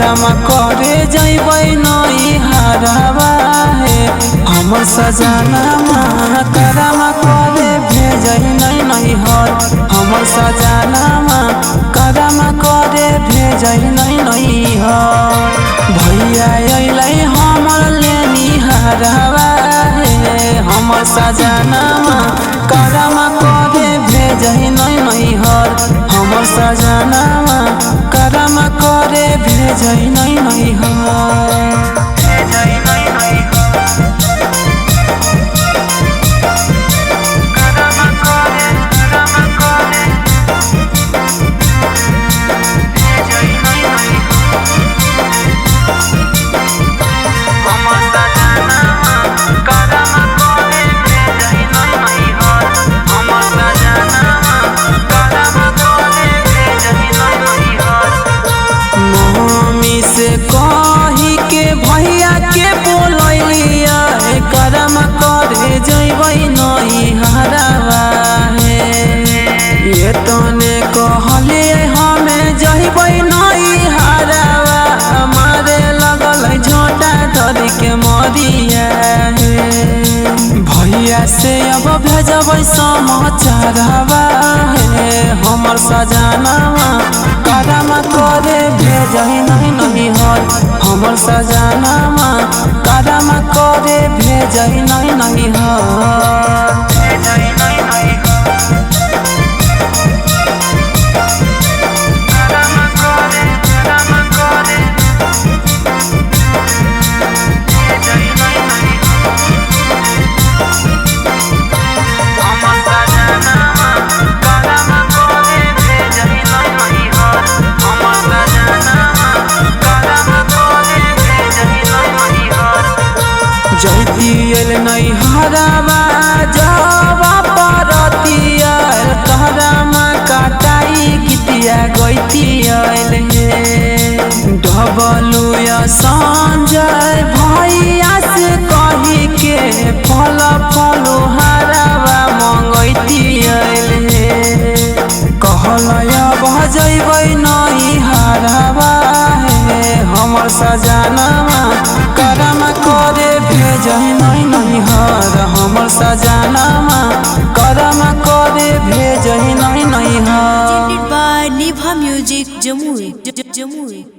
करम करे जइबै नई हरवा है हमर सजनमा करम करे भेजै नई हर हमर सजनमा करम करे भेजै नई हर भैया अइलै हमर लेनी हरवा है हमर सजनमा करम करे भेजै नई हर हमर सजनमा करम करे भेजै नई हर कही के भैया के बोलिया करम करे जइबै नई हरवा है ये तने कहले हमें जइबै नई हरवा मारे लगल झोटा धर के मरिया है भैया से अब भेजबै समाचारवा है हमर सजनमा करम करे भेजै नई हर हमर सजनमा करम करे भेजै नई हर जइतियल नई हरवा जावा परतिया करम काटाई गीतिया गइतियल हे डबलुया संजय भैया से कही के फल हरवा मंगैतियल हे कहलया भजइबै नई हरवा है हमर सजनमा करम करे भेजै नई हर हमर सजनमा करम करे भेजै नई हर। Niva Music Jamui